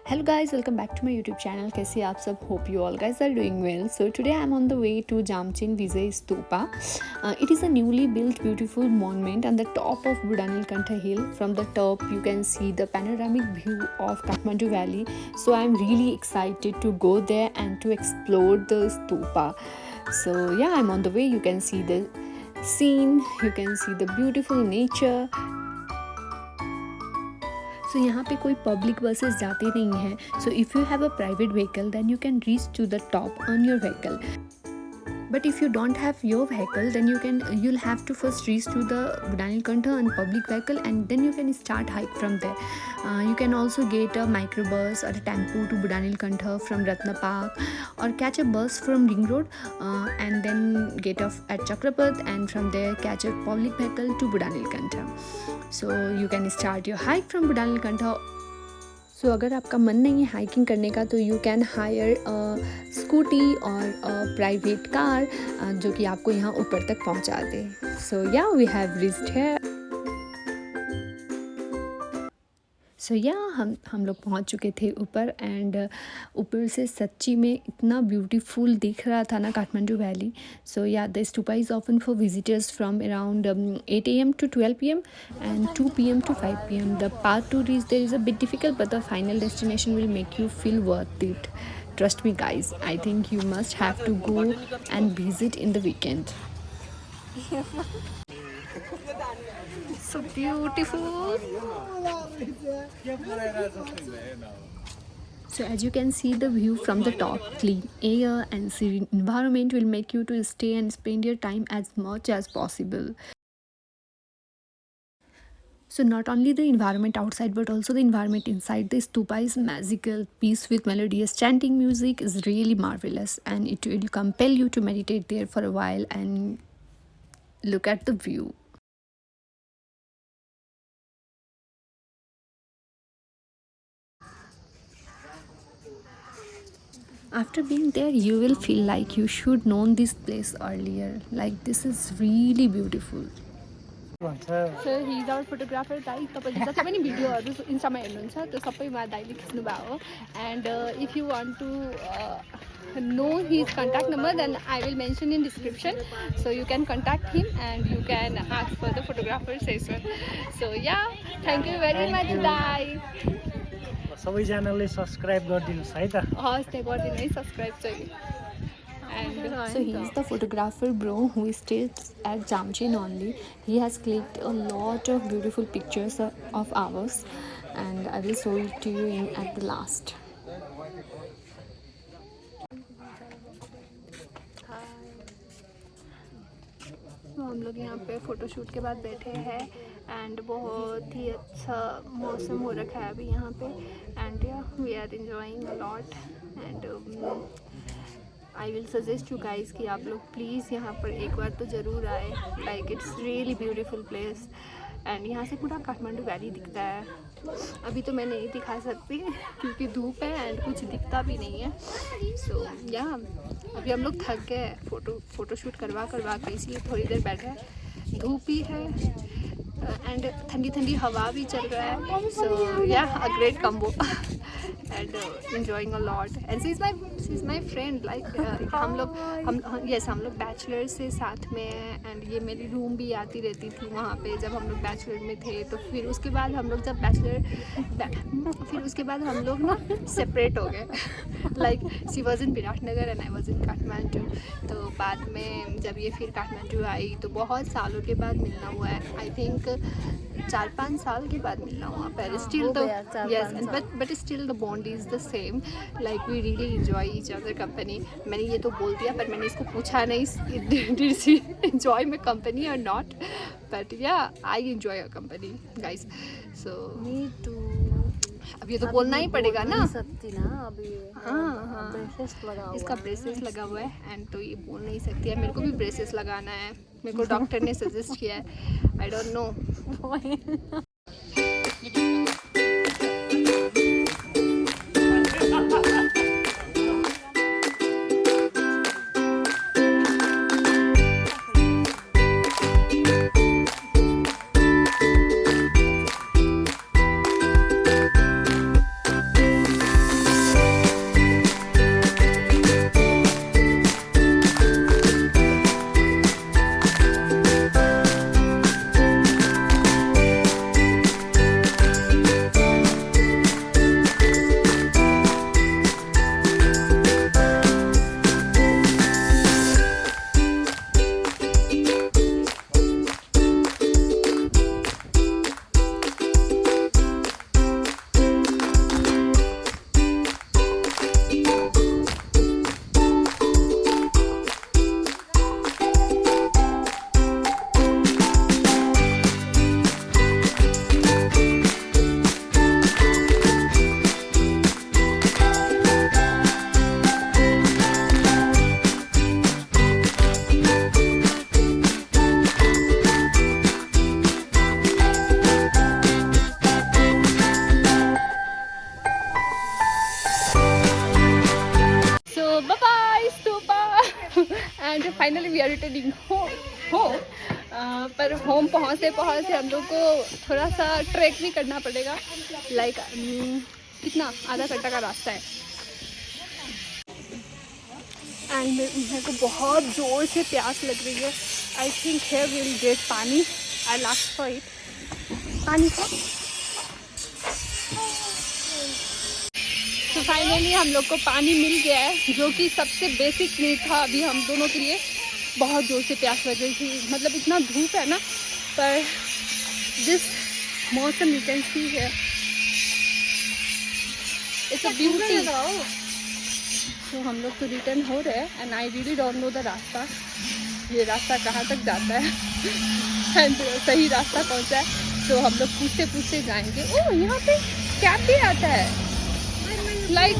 Hello guys, welcome back to my YouTube channel. कैसे आप सब? Hope you all guys are doing well. So today I'm on the way to Jamchin Vijay Stupa. It is a newly built beautiful monument on the top of Budanilkantha hill. From the top you can see the panoramic view of Kathmandu Valley. So I'm really excited to go there and to explore the stupa. So yeah, I'm on the way. You can see the scene, you can see the beautiful nature. सो यहाँ पे कोई public buses जाते नहीं हैं. So if you have a private vehicle then you can reach to the top on your vehicle. But if you don't have your vehicle, then you'll have to first reach to the Budanilkantha on public vehicle, and then you can start hike from there. You can also get a microbus or a tempo to Budanilkantha from Ratna Park, or catch a bus from Ring Road, and then get off at Chakrapath, and from there catch a public vehicle to Budanilkantha. So you can start your hike from Budanilkantha. सो अगर आपका मन नहीं है hiking करने का तो you can hire scooty और private car जो कि आपको यहाँ ऊपर तक पहुँचा दे. सो या वी हैव रीच्ड हियर. सो या हम लोग पहुँच चुके थे ऊपर. एंड ऊपर से सच्ची में इतना ब्यूटीफुल दिख रहा था ना काठमांडू वैली. सो या the stupa is open for visitors from around 8 AM to 12 PM and 2 PM to 5 PM. The path to reach there is a bit difficult, but the final destination will make you feel worth it. Trust me guys, I think you must have to go and visit in the weekend. So beautiful. So as you can see the view from the top, clean air and serene environment will make you to stay and spend your time as much as possible. So not only the environment outside but also the environment inside the stupa is magical. Peace with melodious chanting music is really marvelous, and it will compel you to meditate there for a while and look at the view. After being there, you will feel like you should known this place earlier. Like this is really beautiful. So he is our photographer guys. तपाईले जति पनि भिडियोहरु इन्स्टामा हेर्नुहुन्छ त्यो सबैमा दाइले खिच्नु भएको हो. And if you want to know his contact number, then I will mention in description. So you can contact him and you can ask for the photographer session. So yeah, thank you very much Dai. सबैजनाले subscribe गरिदिनुस् है त. हस् त्यही गरिदिनु है subscribe चाहिँ. And so he is the photographer bro who stays at Jamchin only. He has clicked a lot of beautiful pictures of ours, and I will show it to you at the last. तो हम लोग यहाँ पे photoshoot के बाद बैठे हैं. And बहुत ही अच्छा मौसम हो रखा है अभी यहाँ पे. And yeah we are enjoying a lot. And I will suggest you guys कि आप लोग प्लीज़ यहाँ पर एक बार तो ज़रूर आए. Like it's really beautiful place. And यहाँ से पूरा काठमांडू वैली दिखता है. अभी तो मैं नहीं दिखा सकती क्योंकि धूप है एंड कुछ दिखता भी नहीं है. सो या अभी हम लोग थक गए फ़ोटोशूट करवा के, इसलिए थोड़ी देर बैठे हैं. धूप भी है एंड ठंडी ठंडी हवा भी चल रहा है. सो या a great combo and enjoying a lot. And she's my friend. Like हम लोग बैचलर से साथ में हैं. एंड ये मेरी रूम भी आती रहती थी वहाँ पे जब हम लोग बैचलर में थे. तो फिर उसके बाद हम लोग हम लोग ना सेपरेट हो गए. Like she was in Viratnagar and I was in Kathmandu. तो बाद में जब ये फिर काठमांडू आई तो बहुत सालों के बाद मिलना हुआ है. आई थिंक 4-5 साल के बाद मिलना हुआ. पर स्टिल तो yes but still the bond is the same. Like we really enjoy each other company. मैंने ये तो बोल दिया पर मैंने इसको पूछा नहीं did she enjoy my company और not. But yeah I enjoy your company guys. So me too. अब ये तो बोलना ही पड़ेगा ना. अभी हाँ ब्रेसेस लगा इसका ब्रेसेस लगा हुआ है. एंड तो ये बोल नहीं सकती है. मेरे को भी ब्रेसेस लगाना है. मेरे को डॉक्टर ने सजेस्ट किया है. I don't know. And finally we are returning home. पर होम पहुँचते हम लोग को थोड़ा सा ट्रैक भी करना पड़ेगा, लाइक कितना आधा घंटा का रास्ता है। एंड मेरे को बहुत ज़ोर से प्यास लग रही है। I think here we will get pani. I last for it पानी का। तो फाइनली हम लोग को पानी मिल गया है, जो कि सबसे बेसिक नीड था अभी हम दोनों के लिए। बहुत ज़ोर से प्यास लग रही थी, मतलब इतना धूप है ना, पर जिस मौसम यू कैन सी है, इट्स अ ब्यूटी। तो हम लोग तो रिटर्न हो रहे हैं and I really don't know the रास्ता, ये रास्ता कहाँ तक जाता है एंड सही रास्ता कौन सा है। तो हम लोग पूछते पूछते जाएंगे। ओह, यहाँ पे कैब भी आता है, लाइक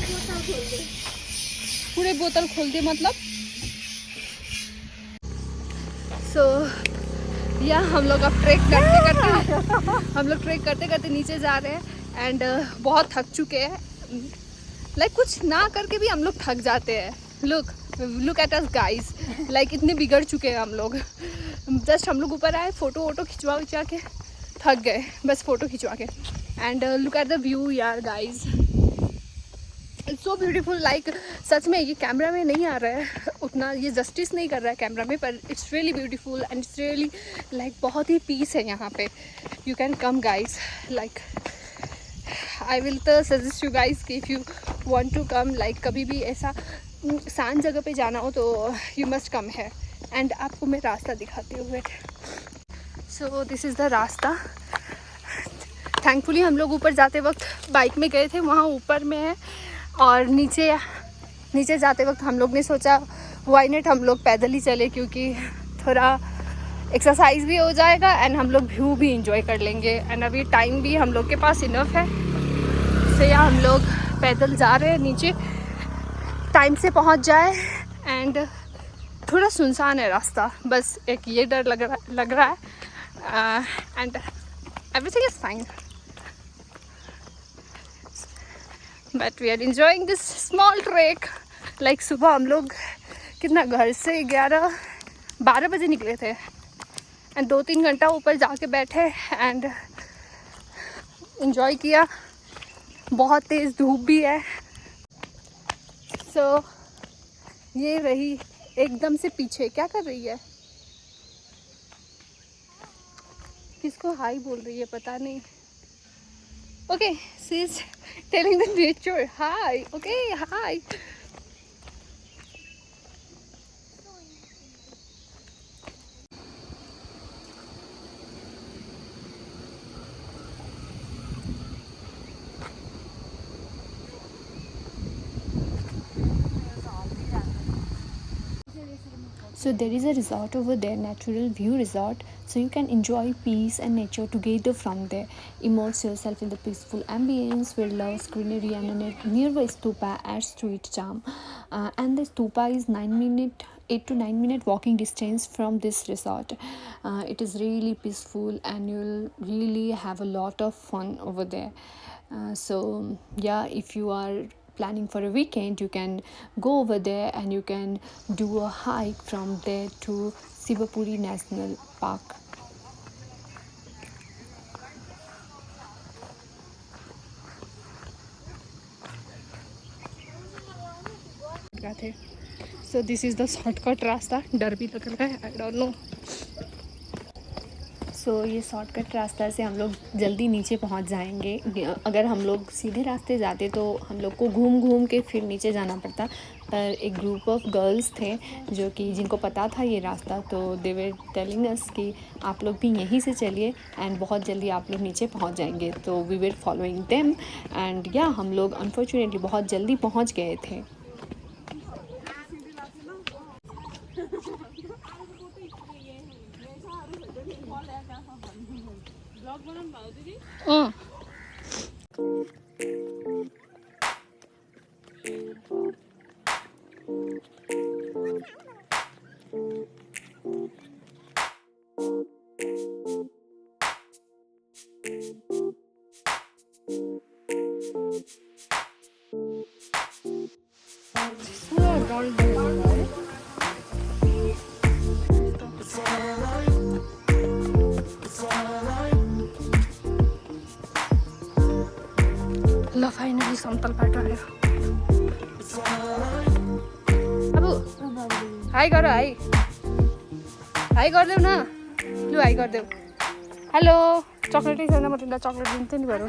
पूरे बोतल खोल दे मतलब। सो या हम लोग अब ट्रेक करते करते नीचे जा रहे हैं एंड बहुत थक चुके हैं। लाइक कुछ ना करके भी हम लोग थक जाते हैं। Look at us guys, like इतने बिगड़ चुके हैं हम लोग। जस्ट हम लोग ऊपर आए, फोटो वोटो खिंचवा के थक गए, बस फोटो खिंचवा के। And look at the view यार guys, it's so beautiful. Like सच में ये कैमरा में नहीं आ रहा है उतना, ये जस्टिस नहीं कर रहा है कैमरा में, पर it's really beautiful and it's really like बहुत ही पीस है यहाँ पे। You can come guys, like I will तो सजेस्ट यू गाइस कि if you want to come, like कभी भी ऐसा शांत जगह पे जाना हो तो यू मस्ट कम है। एंड आपको मैं रास्ता दिखाती हूँ। सो दिस इज़ द रास्ता। थैंकफुली हम लोग ऊपर जाते वक्त बाइक में गए थे, वहाँ ऊपर में है। और नीचे जाते वक्त हम लोग ने सोचा व्हाई नॉट हम लोग पैदल ही चले, क्योंकि थोड़ा एक्सरसाइज भी हो जाएगा एंड हम लोग व्यू भी इंजॉय कर लेंगे। एंड अभी टाइम भी हम लोग के पास इनफ है, इसलिए हम लोग पैदल जा रहे हैं नीचे, टाइम से पहुंच जाए। एंड थोड़ा सुनसान है रास्ता, बस एक ये डर लग रहा है and everything is fine, but we are enjoying this small trek. Like सुबह हम लोग कितना घर से 11-12 बजे निकले थे एंड 2-3 घंटा ऊपर जाके बैठे एंड इन्जॉय किया। बहुत तेज़ धूप भी है। सो ये रही एकदम से पीछे, क्या कर रही है, किसको हाई बोल रही है पता नहीं। Okay, she is telling the nature hi. Okay hi. So there is a resort over there, natural view resort, so you can enjoy peace and nature together from there. Immerse yourself in the peaceful ambience where lush greenery and a nearby stupa adds to its charm. And the stupa is 8 to 9 minute walking distance from this resort. It is really peaceful and you'll really have a lot of fun over there. So yeah, if you are planning for a weekend, you can go over there and you can do a hike from there to Sivapuri National Park. So this is the shortcut रास्ता, डर भी लग रहा है, I don't know. सो ये shortcut रास्ता से हम लोग जल्दी नीचे पहुंच जाएंगे। अगर हम लोग सीधे रास्ते जाते तो हम लोग को घूम के फिर नीचे जाना पड़ता, पर एक ग्रुप ऑफ गर्ल्स थे जो कि जिनको पता था ये रास्ता, तो दे वर टेलिंग अस कि आप लोग भी यहीं से चलिए एंड बहुत जल्दी आप लोग नीचे पहुंच जाएंगे। तो we were following them and yeah हम लोग अनफॉर्चुनेटली बहुत जल्दी पहुंच गए थे। ल फाइनली समतल बाटो आयो। अब हाई गर, हाई हाई गरिदेऊ न, लु हाई गरिदेऊ। हेलो, चक्लेटै छैन, म तिमीलाई चक्लेट दिन्छु नि बरु।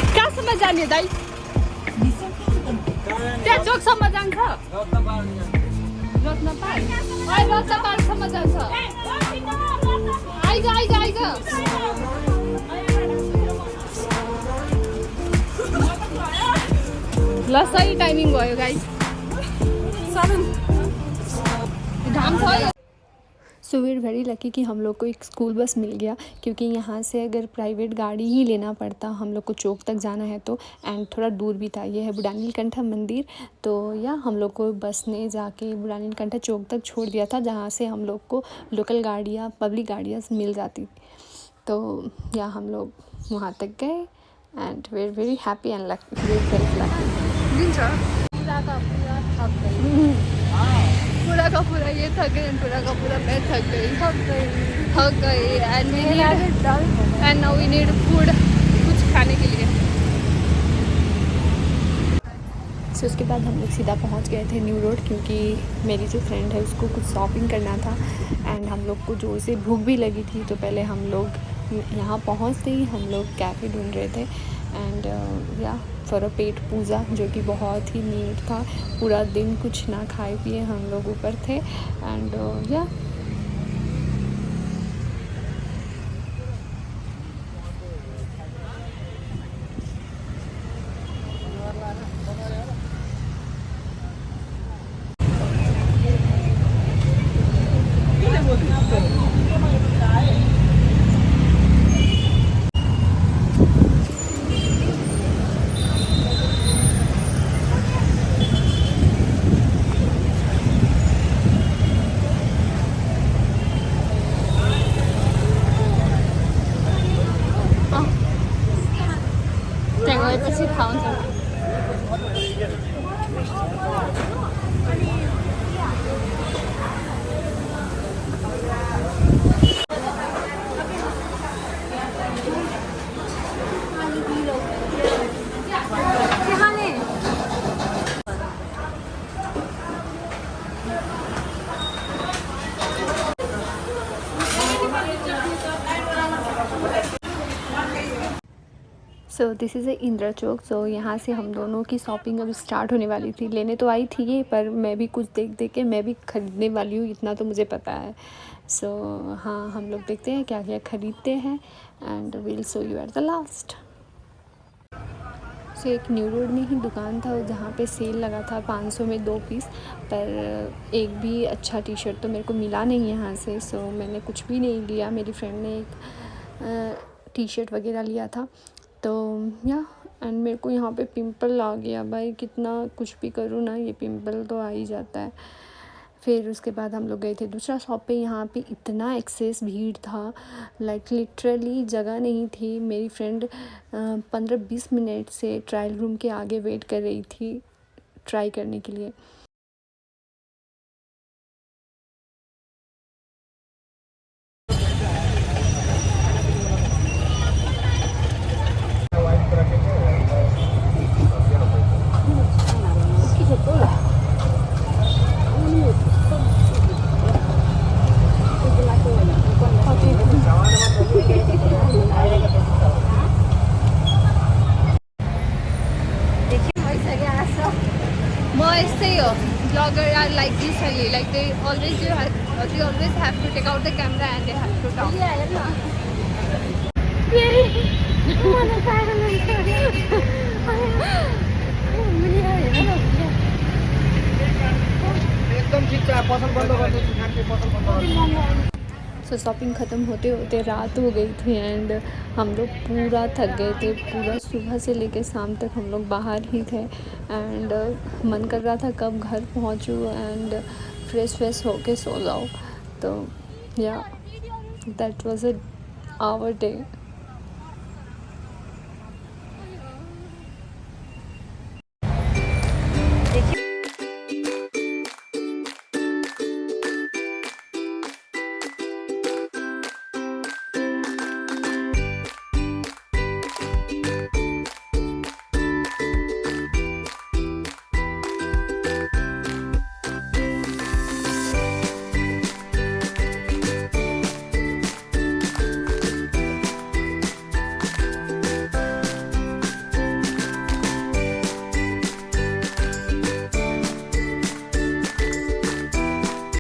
कहाँसम्म जाने दाइ? त्यहाँ चोकसम्म जान्छ, रत्नपालसम्म जान्छ। आइज आइज आइज। ल सही टाइमिङ भयो गाइस। घाम छ। So we are very lucky कि हम लोग को एक स्कूल बस मिल गया, क्योंकि यहाँ से अगर प्राइवेट गाड़ी ही लेना पड़ता हम लोग को चौक तक जाना है तो, एंड थोड़ा दूर भी था। ये है बुढ़ा नीलकंठा मंदिर। तो या हम लोग को बस ने जाके बुढ़ा नीलकंठा चौक तक छोड़ दिया था, जहाँ से हम लोग को लोकल गाड़ियाँ, पब्लिक गाड़ियाँ मिल जाती। तो या हम लोग वहाँ तक गए and we are very happy and lucky, very lucky. पूरा का पूरा ये थक गए, पूरा का पूरा मैं थक गई and now we need food, कुछ खाने के लिए। सो उसके बाद हम लोग सीधा पहुंच गए थे न्यू रोड, क्योंकि मेरी जो फ्रेंड है उसको कुछ शॉपिंग करना था एंड हम लोग को जोर से भूख भी लगी थी। तो पहले हम लोग यहाँ पहुँचते ही हम लोग कैफ़े ढूंढ रहे थे एंड या फॉर अ पेट पूजा, जो कि बहुत ही नीट था। पूरा दिन कुछ ना खाए पिए हम लोग ऊपर थे एंड या त्यहाँ गएपछि थाहा हुन्छ। So this is a Indira Chowk. So यहाँ से हम दोनों की शॉपिंग अब स्टार्ट होने वाली थी। लेने तो आई थी ये, पर मैं भी कुछ देख देख के मैं भी ख़रीदने वाली हूँ, इतना तो मुझे पता है। सो हाँ, हम लोग देखते हैं क्या क्या ख़रीदते हैं and will show you at the last. So एक न्यू रोड में ही दुकान था जहाँ पे सेल लगा था 500 में 2 पीस, पर एक भी अच्छा टी शर्ट तो मेरे को मिला नहीं यहाँ से। सो मैंने कुछ भी नहीं लिया। मेरी फ्रेंड ने एक टी शर्ट वगैरह लिया था। तो या एंड मेरे को यहाँ पे पिंपल आ गया भाई, कितना कुछ भी करूँ ना ये पिंपल तो आ ही जाता है। फिर उसके बाद हम लोग गए थे दूसरा शॉप पे। यहाँ पे इतना एक्सेस भीड़ था, लाइक लिटरली जगह नहीं थी। मेरी फ्रेंड 15-20 मिनट से ट्रायल रूम के आगे वेट कर रही थी ट्राई करने के लिए। Vlogger are like this only, like they always have to take out the camera and they have to talk. So shopping ख़त्म होते होते रात हो गई थी एंड हम लोग पूरा थक गए थे। पूरा सुबह से लेकर शाम तक हम लोग बाहर ही थे एंड मन कर रहा था कब घर पहुंचूं एंड फ्रेश होके सो जाओ। तो या दैट वाज आवर डे।